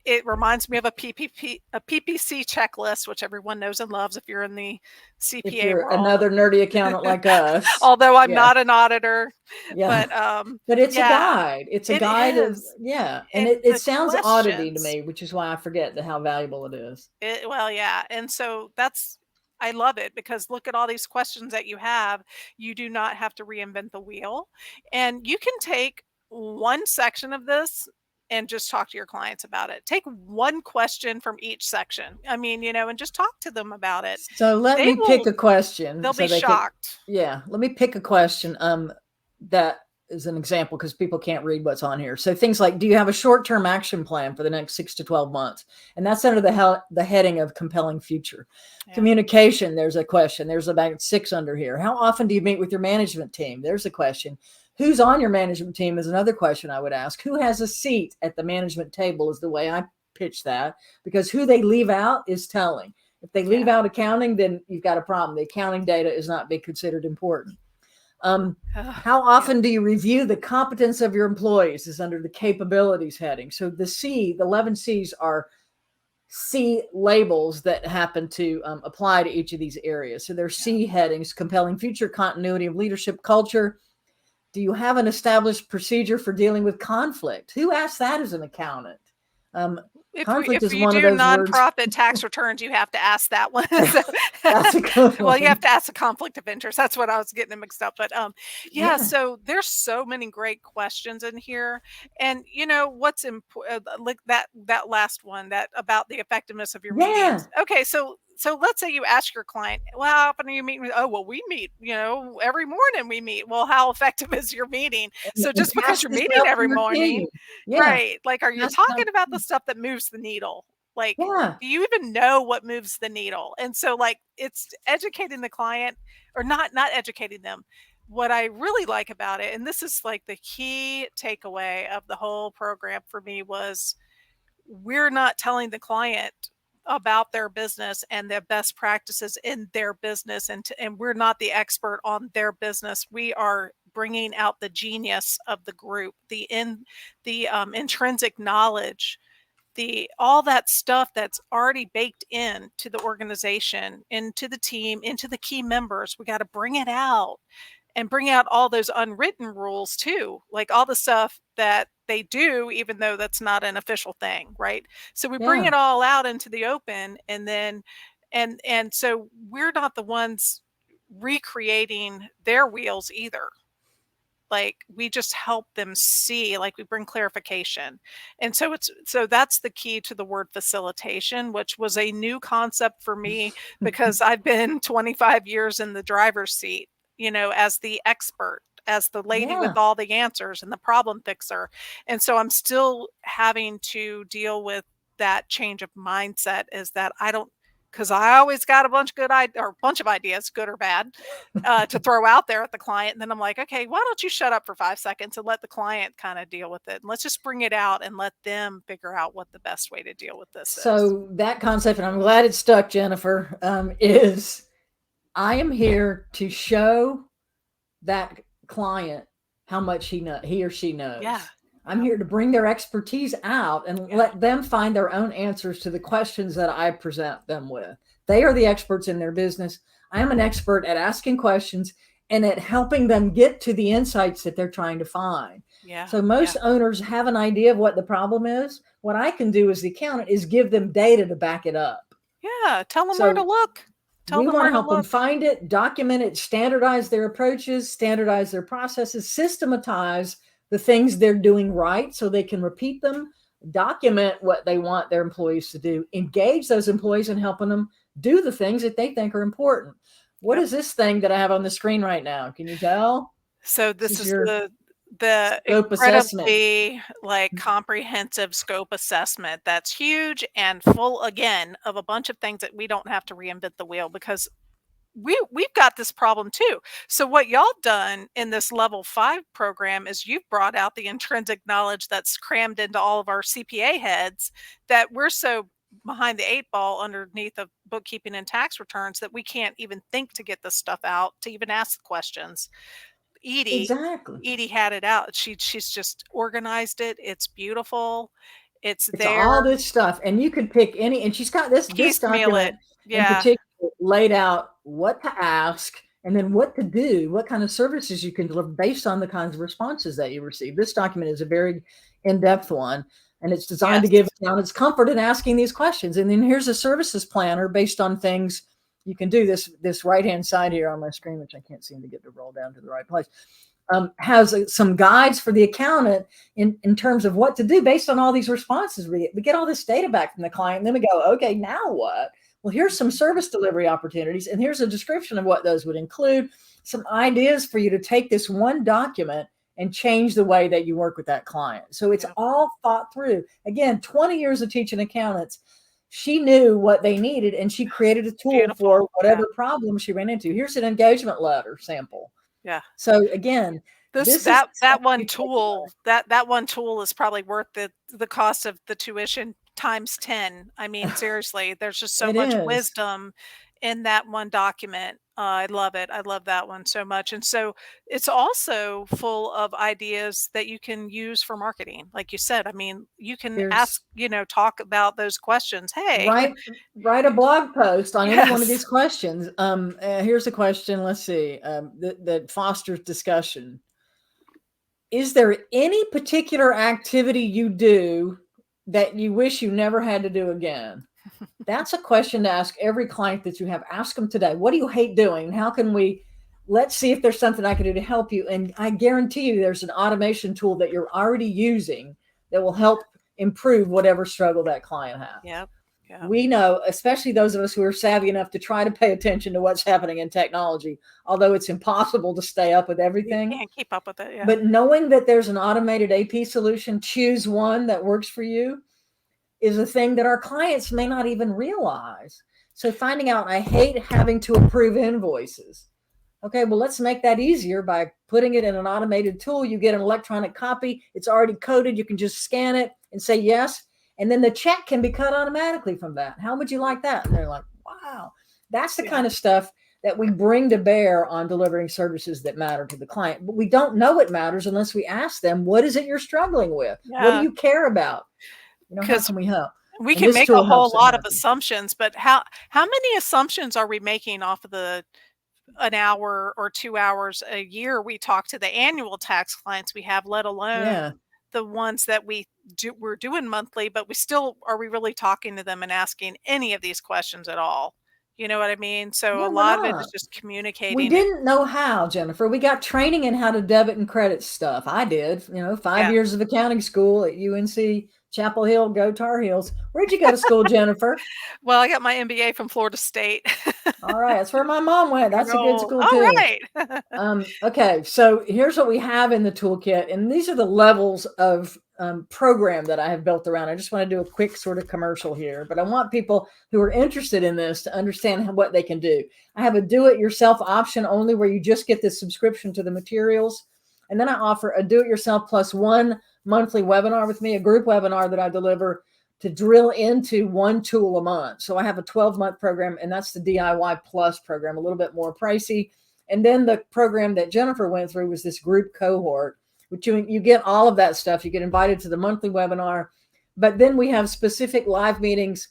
It reminds me of a PPC checklist, which everyone knows and loves if you're in the CPA if you're world. Another nerdy accountant like us. Although I'm not an auditor. Yeah. But it's a guide. It's a guide of, and it sounds audity to me, which is why I forget how valuable it is. And so I love it, because look at all these questions that you have. You do not have to reinvent the wheel, and you can take one section of this and just talk to your clients about it. Take one question from each section. I mean, and just talk to them about it. So let me pick a question. They'll be shocked. Let me pick a question that is an example, because people can't read what's on here. So things like, do you have a short-term action plan for the next 6 to 12 months? And that's under the heading of compelling future. Yeah. Communication, there's a question. There's about 6 under here. How often do you meet with your management team? There's a question. Who's on your management team is another question I would ask. Who has a seat at the management table is the way I pitch that, because who they leave out is telling. If they leave out accounting, then you've got a problem. The accounting data is not being considered important. How often do you review the competence of your employees is under the capabilities heading. So the 11 C's are C labels that happen to apply to each of these areas. So there's C headings: compelling future, continuity of leadership, culture. Do you have an established procedure for dealing with conflict? Who asked that as an accountant? Conflict is one of those nonprofit words. tax returns, you have to ask that one. That's a good one. Well, you have to ask a conflict of interest. That's what I was getting mixed up. But so there's so many great questions in here. And what's important, like that last one, that about the effectiveness of your meetings. Okay, so let's say you ask your client, well, how often are you meeting? Oh, well, we meet, every morning we meet. Well, how effective is your meeting? So just because you're meeting every morning, right? Like, are you talking about the stuff that moves the needle? Like, do you even know what moves the needle? And so, like, it's educating the client, or not educating them. What I really like about it, and this is like the key takeaway of the whole program for me, was we're not telling the client about their business and their best practices in their business, and we're not the expert on their business. We are bringing out the genius of the group, the intrinsic knowledge, all that stuff that's already baked into the organization, into the team, into the key members. We got to bring it out, and bring out all those unwritten rules too, like all the stuff that they do, even though that's not an official thing, right? So we bring it all out into the open, and then, and so we're not the ones recreating their wheels either. Like, we just help them see, like, we bring clarification. And so that's the key to the word facilitation, which was a new concept for me, because I've been 25 years in the driver's seat, as the expert, as the lady with all the answers and the problem fixer. And so I'm still having to deal with that change of mindset, is that because I always got a bunch of ideas, good or bad, to throw out there at the client. And then I'm like, okay, why don't you shut up for 5 seconds and let the client kind of deal with it? And let's just bring it out and let them figure out what the best way to deal with this is. So that concept, and I'm glad it stuck, Jennifer, is I am here to show that client how much he or she knows. Yeah. I'm here to bring their expertise out and let them find their own answers to the questions that I present them with. They are the experts in their business. I am an expert at asking questions and at helping them get to the insights that they're trying to find. Yeah. So most owners have an idea of what the problem is. What I can do as the accountant is give them data to back it up. Yeah. Tell them where to look. We want to help them find it, document it, standardize their approaches, standardize their processes, systematize the things they're doing right so they can repeat them, document what they want their employees to do, engage those employees in helping them do the things that they think are important. What is this thing that I have on the screen right now? Can you tell? So this is your the scope incredibly comprehensive scope assessment that's huge and full again of a bunch of things that we don't have to reinvent the wheel, because we've got this problem too. So what y'all done in this level 5 program is you've brought out the intrinsic knowledge that's crammed into all of our CPA heads, that we're so behind the 8 ball underneath of bookkeeping and tax returns that we can't even think to get this stuff out to even ask the questions. Edie had it out. She's just organized it. It's beautiful. It's there. All this stuff, and you could pick any, and she's got this document in particular laid out what to ask and then what to do, what kind of services you can deliver based on the kinds of responses that you receive. This document is a very in-depth one, and it's designed to give accountants comfort in asking these questions. And then here's a services planner based on things you can do. This right-hand side here on my screen, which I can't seem to get to roll down to the right place, has some guides for the accountant in terms of what to do based on all these responses. We get all this data back from the client, and then we go, okay, now what? Well, here's some service delivery opportunities, and here's a description of what those would include, some ideas for you to take this one document and change the way that you work with that client. So it's all thought through. Again, 20 years of teaching accountants, she knew what they needed, and she created a tool for whatever problem she ran into. Here's an engagement letter sample. Yeah. So again, that one tool is probably worth the cost of the tuition times 10. I mean, seriously, there's just so much wisdom in that one document. I love it. I love that one so much. And so it's also full of ideas that you can use for marketing. Like you said, I mean, you can ask, talk about those questions. Hey, write a blog post on any one of these questions. Here's a question. Let's see, that fosters discussion. Is there any particular activity you do that you wish you never had to do again? That's a question to ask every client that you have. Ask them today, what do you hate doing? How can let's see if there's something I can do to help you. And I guarantee you there's an automation tool that you're already using that will help improve whatever struggle that client has. Yeah. We know, especially those of us who are savvy enough to try to pay attention to what's happening in technology, although it's impossible to stay up with everything. You can't keep up with it. Yeah. But knowing that there's an automated AP solution, choose one that works for you, is a thing that our clients may not even realize. So finding out, I hate having to approve invoices. Okay, well, let's make that easier by putting it in an automated tool. You get an electronic copy. It's already coded. You can just scan it and say yes. And then the check can be cut automatically from that. How would you like that? And they're like, wow, that's the kind of stuff that we bring to bear on delivering services that matter to the client. But we don't know it matters unless we ask them, what is it you're struggling with? What do you care about? How can we help? We can make a whole lot of assumptions, but how many assumptions are we making off of an hour or 2 hours a year we talk to the annual tax clients we have, let alone the ones that we're doing monthly, but are we really talking to them and asking any of these questions at all? You know what I mean? So a lot of it is just communicating. We didn't know how, Jennifer. We got training in how to debit and credit stuff. I did, 5 years of accounting school at UNC Chapel Hill, go Tar Heels. Where'd you go to school, Jennifer? Well, I got my MBA from Florida State. All right. That's where my mom went. That's a good school too. All right. Okay. So here's what we have in the toolkit. And these are the levels of program that I have built around. I just want to do a quick sort of commercial here, but I want people who are interested in this to understand what they can do. I have a do-it-yourself option only where you just get this subscription to the materials. And then I offer a do-it-yourself plus one monthly webinar with me, a group webinar that I deliver to drill into one tool a month. So I have a 12-month program, and that's the DIY Plus program, a little bit more pricey. And then the program that Jennifer went through was this group cohort, which you get all of that stuff. You get invited to the monthly webinar, but then we have specific live meetings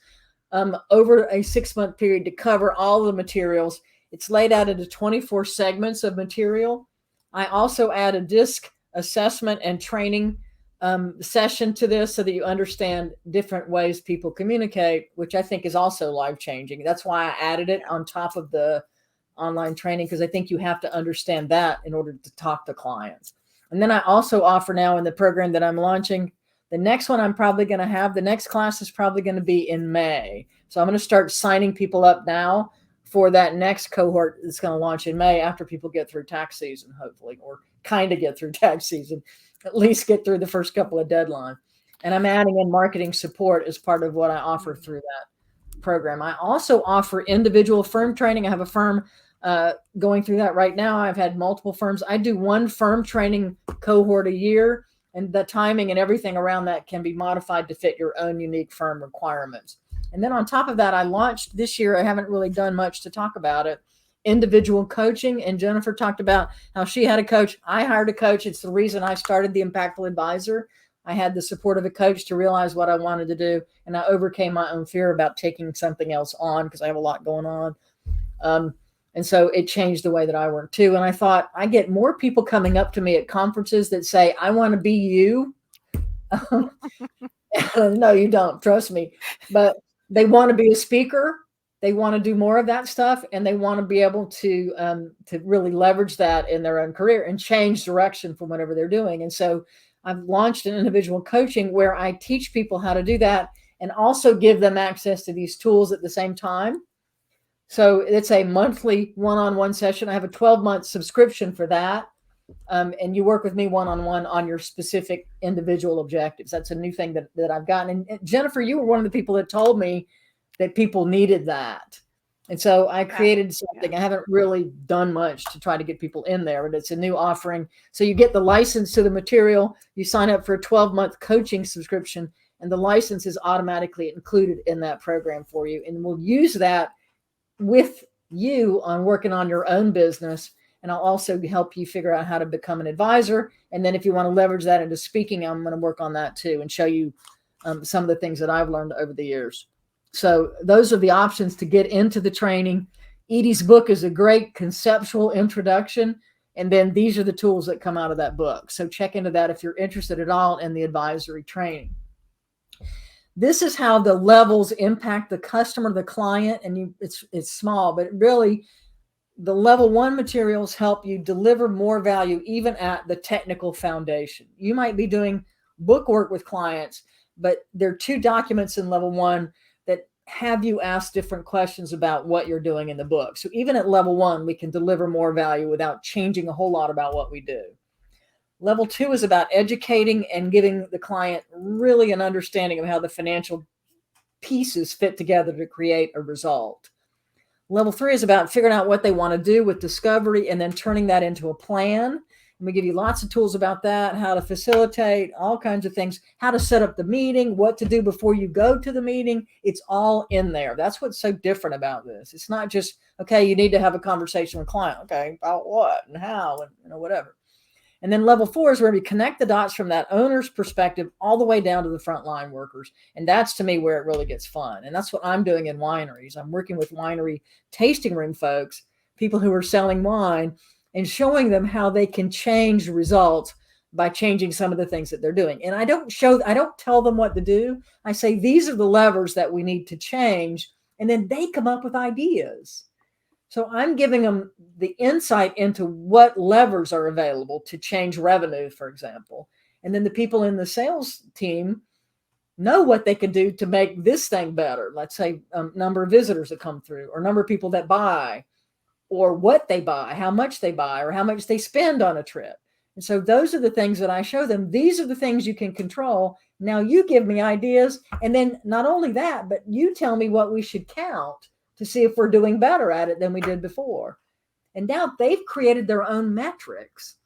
over a 6-month period to cover all the materials. It's laid out into 24 segments of material. I also add a DISC assessment and training session to this so that you understand different ways people communicate, which I think is also life-changing. That's why I added it on top of the online training, because I think you have to understand that in order to talk to clients. And then I also offer now in the program that I'm launching, the next one I'm probably going to have, the next class is probably going to be in May. So I'm going to start signing people up now for that next cohort that's going to launch in May after people get through tax season, hopefully, or kind of get through tax season, at least get through the first couple of deadlines. And I'm adding in marketing support as part of what I offer through that program. I also offer individual firm training. I have a firm going through that right now. I've had multiple firms. I do one firm training cohort a year, and the timing and everything around that can be modified to fit your own unique firm requirements. And then on top of that, I launched this year, I haven't really done much to talk about it, individual coaching. And Jennifer talked about how she had a coach. I hired a coach. It's the reason I started the Impactful Advisor. I had the support of a coach to realize what I wanted to do. And I overcame my own fear about taking something else on because I have a lot going on. And so it changed the way that I work too. And I thought, I get more people coming up to me at conferences that say, I want to be you. No, you don't, trust me. But they want to be a speaker. They want to do more of that stuff. And they want to be able to really leverage that in their own career and change direction from whatever they're doing. And so I've launched an individual coaching where I teach people how to do that and also give them access to these tools at the same time. So it's a monthly one-on-one session. I have a 12-month subscription for that. And you work with me one-on-one on your specific individual objectives. That's a new thing that I've gotten. And Jennifer, you were one of the people that told me that people needed that. And so I created something. I haven't really done much to try to get people in there, but it's a new offering. So you get the license to the material. You sign up for a 12-month coaching subscription, and the license is automatically included in that program for you. And we'll use that with you on working on your own business. And I'll also help you figure out how to become an advisor. And then if you want to leverage that into speaking, I'm going to work on that too and show you some of the things that I've learned over the years. So those are the options to get into the training. Edie's book is a great conceptual introduction. And then these are the tools that come out of that book. So check into that if you're interested at all in the advisory training. This is how the levels impact the customer, the client, and it's small, but really the level 1 materials help you deliver more value even at the technical foundation. You might be doing book work with clients, but there are 2 documents in level 1 that have you ask different questions about what you're doing in the book. So even at level 1, we can deliver more value without changing a whole lot about what we do. Level 2 is about educating and giving the client really an understanding of how the financial pieces fit together to create a result. Level 3 is about figuring out what they want to do with discovery and then turning that into a plan. And we give you lots of tools about that, how to facilitate, all kinds of things, how to set up the meeting, what to do before you go to the meeting. It's all in there. That's what's so different about this. It's not just, okay, you need to have a conversation with a client. Okay, about what and how and whatever. And then level 4 is where we connect the dots from that owner's perspective all the way down to the frontline workers. And that's, to me, where it really gets fun. And that's what I'm doing in wineries. I'm working with winery tasting room folks, people who are selling wine, and showing them how they can change results by changing some of the things that they're doing. And I don't tell them what to do. I say, these are the levers that we need to change. And then they come up with ideas. So I'm giving them the insight into what levers are available to change revenue, for example. And then the people in the sales team know what they can do to make this thing better. Let's say number of visitors that come through, or number of people that buy, or what they buy, how much they buy, or how much they spend on a trip. And so those are the things that I show them. These are the things you can control. Now you give me ideas. And then not only that, but you tell me what we should count to see if we're doing better at it than we did before. And now they've created their own metrics.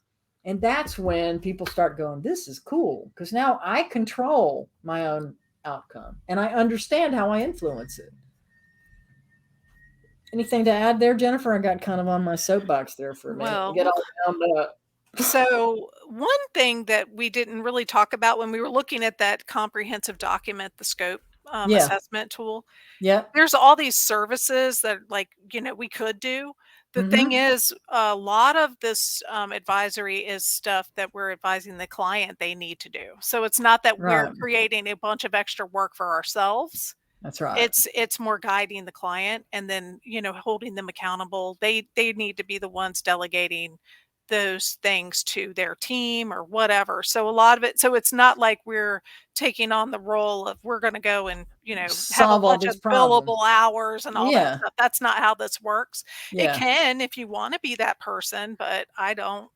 And that's when people start going, this is cool, because now I control my own outcome and I understand how I influence it. Anything to add there, Jennifer? I got kind of on my soapbox there for a minute. Well, Get all wound up. so one thing that we didn't really talk about when we were looking at that comprehensive document, the scope Yeah. assessment tool, Yep. there's all these services that like, we could do. The thing Mm-hmm. is, a lot of this advisory is stuff that we're advising the client they need to do. So it's not that we're Right. creating a bunch of extra work for ourselves. That's right. It's more guiding the client and then, holding them accountable. They need to be the ones delegating those things to their team or whatever. So a lot of it, so it's not like we're taking on the role of we're going to go and, have a Solve all bunch of these problems. billable hours and all that Yeah. stuff. That's not how this works. It Yeah. can if you want to be that person, but I don't.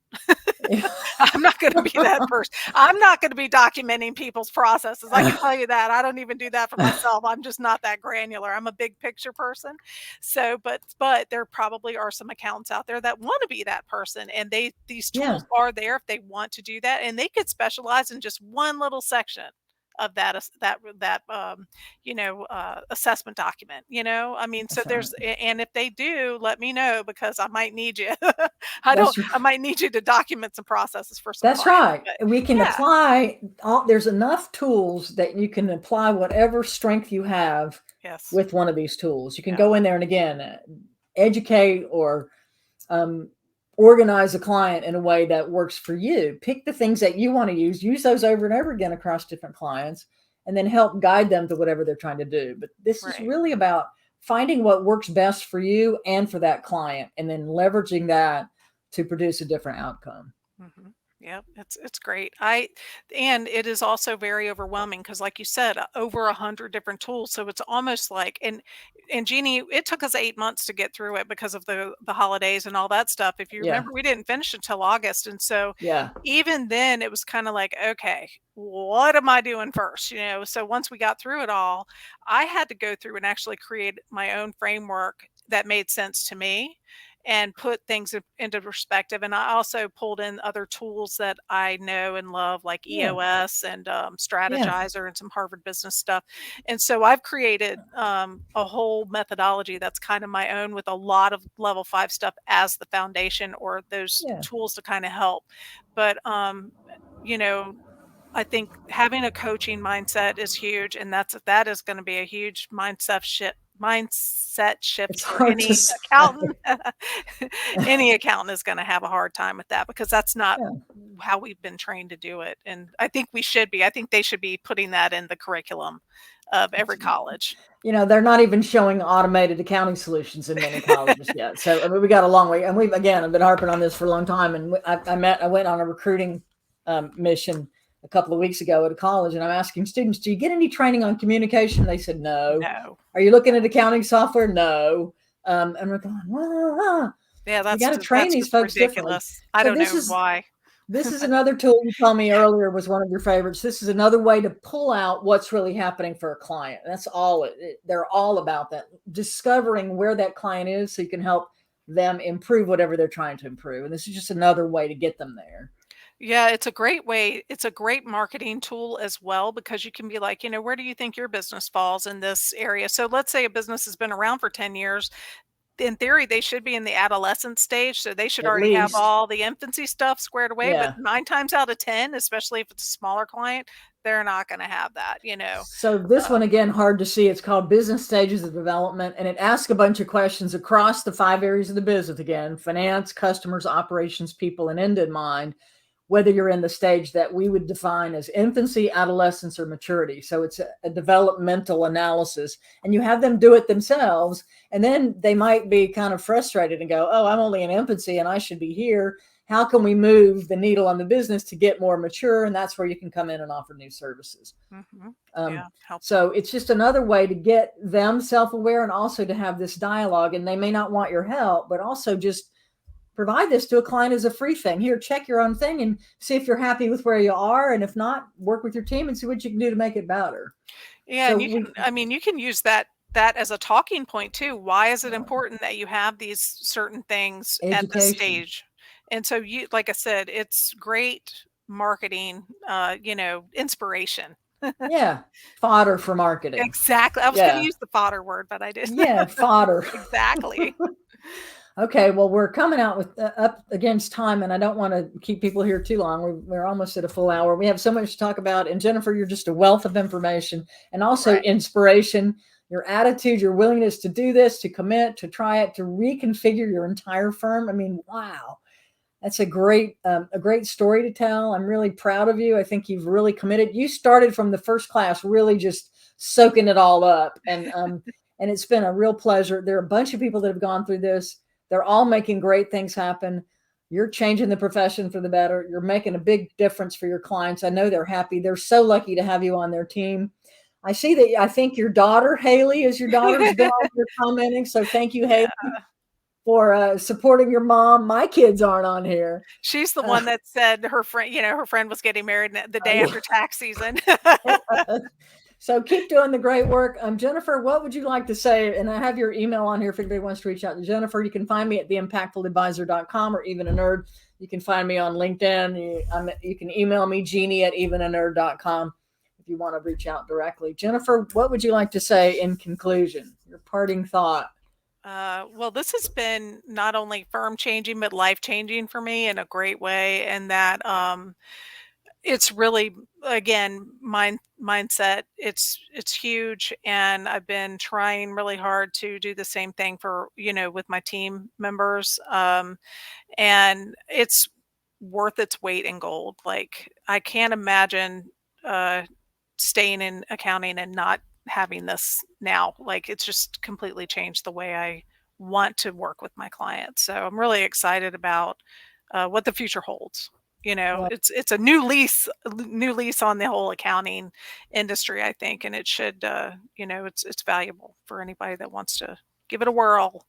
Yeah. I'm not going to be that person. I'm not going to be documenting people's processes. I can tell you that. I don't even do that for myself. I'm just not that granular. I'm a big picture person. So, but there probably are some accountants out there that want to be that person, and these Yeah. tools are there if they want to do that, and they could specialize in just one little section of assessment document. I mean, so That's right. and if they do, let me know because I might need you. That's I might need you to document some processes for some That's clients, right. but We can yeah, apply there's enough tools that you can apply whatever strength you have yes, with one of these tools. You can yeah, go in there and again, educate or organize a client in a way that works for you. Pick the things that you want to use those over and over again across different clients, and then help guide them to whatever they're trying to do. But this is right. really about finding what works best for you and for that client, and then leveraging that to produce a different outcome. Mm-hmm. Yep, it's great. And it is also very overwhelming because, like you said, over 100 different tools. So it's almost like and Jeannie, it took us 8 months to get through it because of the holidays and all that stuff. If you Yeah. remember, we didn't finish until August, and so Yeah. even then, it was kind of like, okay, what am I doing first? So once we got through it all, I had to go through and actually create my own framework that made sense to me and put things into perspective. And I also pulled in other tools that I know and love, like Yeah. EOS and Yeah. Strategizer and some Harvard Business stuff. And so I've created a whole methodology that's kind of my own with a lot of level 5 stuff as the foundation or those Yeah. tools to kind of help. But, you know, I think having a coaching mindset is huge, and that is going to be a huge mindset shift It's for hard to any say. accountant. Any accountant is going to have a hard time with that because that's not Yeah. how we've been trained to do it. And I think we should be. I think they should be putting that in the curriculum of every college. They're not even showing automated accounting solutions in many colleges yet. So I mean, we got a long way. And we've, again, I've been harping on this for a long time. And I went on a recruiting mission a couple of weeks ago at a college, and I'm asking students, do you get any training on communication? They said, no. No. Are you looking at accounting software? No. And we're going, Yeah, you got to train that's these just folks differently. ridiculous. I So don't know why. this is another tool you told me earlier was one of your favorites. This is another way to pull out what's really happening for a client. That's all they're all about, that discovering where that client is so you can help them improve whatever they're trying to improve. And this is just another way to get them there. Yeah, it's a great way. It's a great marketing tool as well because you can be like, where do you think your business falls in this area? So let's say a business has been around for 10 years. In theory, they should be in the adolescent stage. So they should At already have least. all the infancy stuff squared away. But Yeah. 9 times out of 10, especially if it's a smaller client, they're not going to have that, So this one, again, hard to see. It's called Business Stages of Development, and it asks a bunch of questions across the 5 areas of the business. Again, finance, customers, operations, people, and end in mind, whether you're in the stage that we would define as infancy, adolescence, or maturity. So it's a developmental analysis, and you have them do it themselves. And then they might be kind of frustrated and go, oh, I'm only in infancy and I should be here. How can we move the needle on the business to get more mature? And that's where you can come in and offer new services. Mm-hmm. So it's just another way to get them self-aware and also to have this dialogue. And they may not want your help, but also just provide this to a client as a free thing. Here, check your own thing and see if you're happy with where you are. And if not, work with your team and see what you can do to make it better. Yeah, So and you can, I mean, you can use that as a talking point too. Why is it important that you have these certain things at this education. stage? And so you, like I said, it's great marketing, inspiration. Yeah. Fodder for marketing. Exactly. I was going to Yeah. use the fodder word, but I didn't. Yeah. Fodder. Exactly. Okay, well, we're coming out with up against time, and I don't want to keep people here too long. We're almost at a full hour. We have so much to talk about. And Jennifer, you're just a wealth of information and also Right. inspiration. Your attitude, your willingness to do this, to commit, to try it, to reconfigure your entire firm. I mean, wow, that's a great story to tell. I'm really proud of you. I think you've really committed. You started from the first class, really just soaking it all up, and it's been a real pleasure. There are a bunch of people that have gone through this. They're all making great things happen. You're changing the profession for the better. You're making a big difference for your clients. I know they're happy. They're so lucky to have you on their team. I see that. I think your daughter, Haley, is your daughter's been on here commenting. So thank you, Haley, Yeah. for supporting your mom. My kids aren't on here. She's the one that said her friend was getting married the day Yeah. after tax season. So keep doing the great work. Jennifer, what would you like to say? And I have your email on here if anybody wants to reach out to Jennifer. You can find me at theimpactfuladvisor.com or Even a Nerd. You can find me on LinkedIn. You can email me, Jeannie@evenanerd.com if you want to reach out directly. Jennifer, what would you like to say in conclusion? Your parting thought. Well, this has been not only firm changing, but life changing for me in a great way. And that it's really, again, mindset. It's huge, and I've been trying really hard to do the same thing for with my team members, and it's worth its weight in gold. Like I can't imagine uh, staying in accounting and not having this now. Like it's just completely changed the way I want to work with my clients. So I'm really excited about what the future holds. Well, It's a new lease on the whole accounting industry, I think, and it should, it's valuable for anybody that wants to give it a whirl.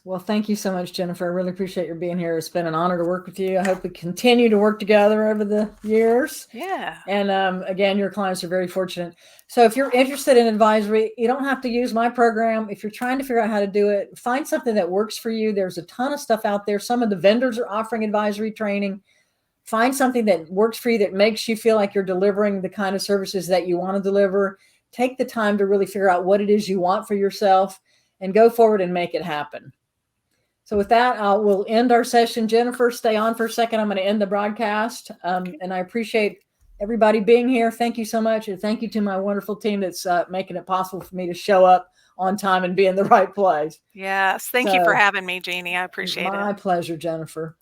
Well, thank you so much, Jennifer. I really appreciate your being here. It's been an honor to work with you. I hope we continue to work together over the years. Yeah. And again, your clients are very fortunate. So if you're interested in advisory, you don't have to use my program. If you're trying to figure out how to do it, find something that works for you. There's a ton of stuff out there. Some of the vendors are offering advisory training. Find something that works for you, that makes you feel like you're delivering the kind of services that you want to deliver. Take the time to really figure out what it is you want for yourself and go forward and make it happen. So with that, we'll end our session. Jennifer, stay on for a second. I'm going to end the broadcast. And I appreciate everybody being here. Thank you so much. And thank you to my wonderful team that's making it possible for me to show up on time and be in the right place. Yes. Thank you for having me, Jeannie. I appreciate it. My pleasure, Jennifer.